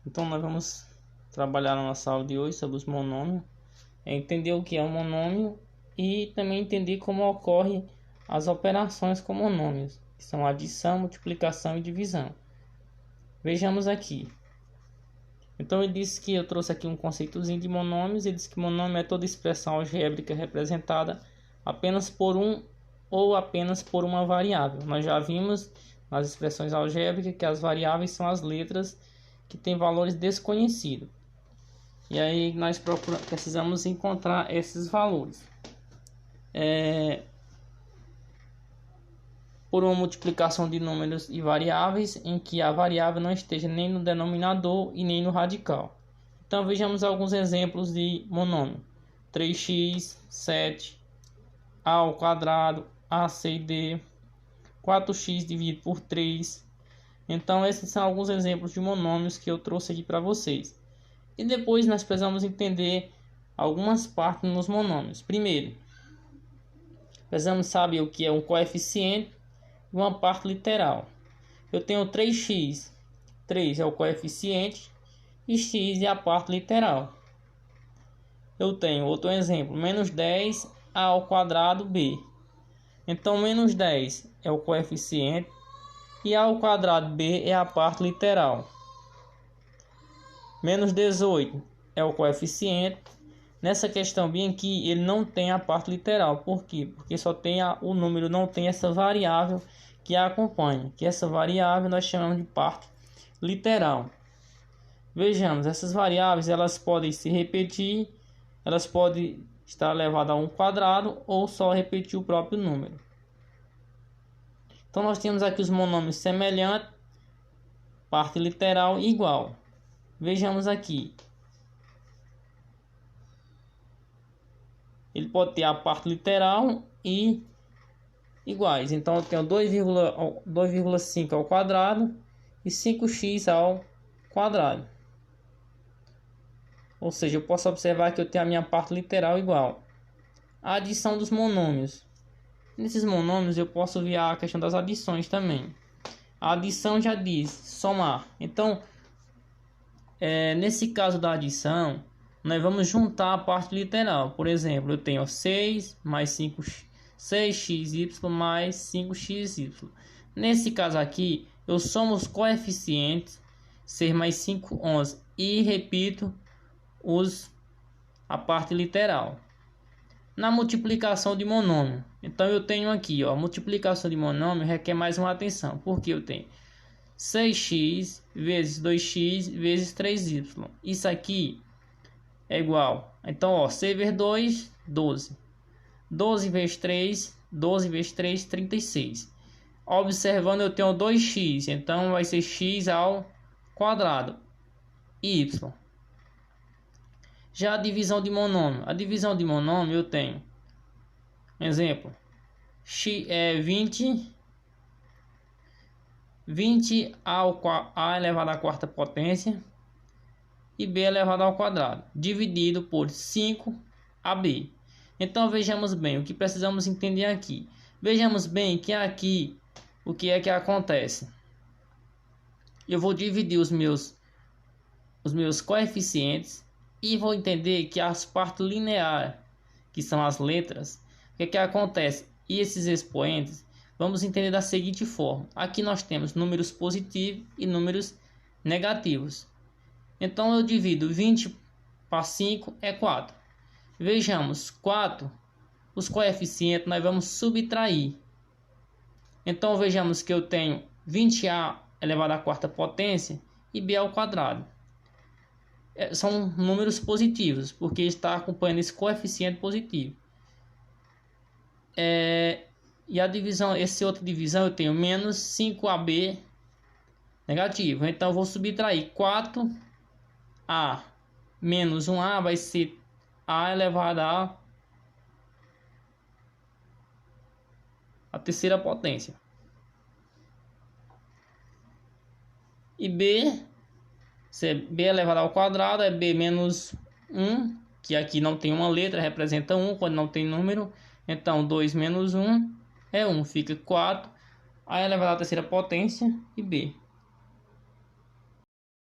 Então nós vamos trabalhar na nossa aula de hoje sobre os monômios, entender o que é um monômio e também entender como ocorre as operações com monômios, que são adição, multiplicação e divisão. Vejamos aqui. Então ele disse que eu trouxe aqui um conceitozinho de monômios. Ele disse que monômio é toda expressão algébrica representada apenas por um ou apenas por uma variável. Nós já vimos nas expressões algébricas que as variáveis são as letras que têm valores desconhecidos. E aí nós precisamos encontrar esses valores. Por uma multiplicação de números e variáveis em que a variável não esteja nem no denominador e nem no radical. Então vejamos alguns exemplos de monômio. 3x, 7, a ao quadrado, a, c e d, 4x dividido por 3. Então esses são alguns exemplos de monômios que eu trouxe aqui para vocês. E depois nós precisamos entender algumas partes nos monômios. Primeiro, precisamos saber o que é um coeficiente e uma parte literal. Eu tenho 3x, 3 é o coeficiente e x é a parte literal. Eu tenho outro exemplo, menos 10 a ao quadrado b. Então menos 10 é o coeficiente e a ao quadrado b é a parte literal. Menos 18 é o coeficiente. Nessa questão bem aqui, ele não tem a parte literal. Por quê? Porque só tem o número, não tem essa variável que a acompanha. Que essa variável nós chamamos de parte literal. Vejamos, essas variáveis elas podem se repetir, elas podem estar elevadas a um quadrado ou só repetir o próprio número. Então nós temos aqui os monômios semelhantes, parte literal e igual. Vejamos aqui. Ele pode ter a parte literal e iguais. Então eu tenho 2,5 ao quadrado e 5x ao quadrado. Ou seja, eu posso observar que eu tenho a minha parte literal igual. A adição dos monômios. Nesses monômios eu posso ver a questão das adições também. A adição já diz somar. Então, nesse caso da adição, nós vamos juntar a parte literal. Por exemplo, eu tenho 6 mais 6xy mais 5xy. Nesse caso aqui, eu somo os coeficientes, 6 mais 5, 11, e repito a parte literal. Na multiplicação de monômio, então eu tenho aqui, a multiplicação de monômio requer mais uma atenção, porque eu tenho 6x vezes 2x vezes 3y. Isso aqui é igual. Então, 6 vezes 2, 12. 12 vezes 3, 12 vezes 3, 36. Observando, eu tenho 2x, então vai ser x ao quadrado, y. Já a divisão de monômio. A divisão de monômio eu tenho, exemplo, x é 20 a elevado à quarta potência e b elevado ao quadrado, dividido por 5ab. Então vejamos bem o que precisamos entender aqui. Vejamos bem que aqui o que é que acontece. Eu vou dividir os meus coeficientes e vou entender que as partes lineares, que são as letras, o que é que acontece? E esses expoentes, vamos entender da seguinte forma. Aqui nós temos números positivos e números negativos. Então eu divido 20 para 5 é 4. Vejamos, 4, os coeficientes nós vamos subtrair. Então vejamos que eu tenho 20a elevado à quarta potência e b ao quadrado. São números positivos, porque está acompanhando esse coeficiente positivo. E a divisão, essa outra divisão eu tenho menos 5ab negativo. Então eu vou subtrair 4a menos 1a vai ser a elevado à terceira potência. E b, se b elevado ao quadrado, é b menos 1, que aqui não tem uma letra, representa 1 quando não tem número. Então 2 menos 1 é 1, fica 4, a elevado à terceira potência e b.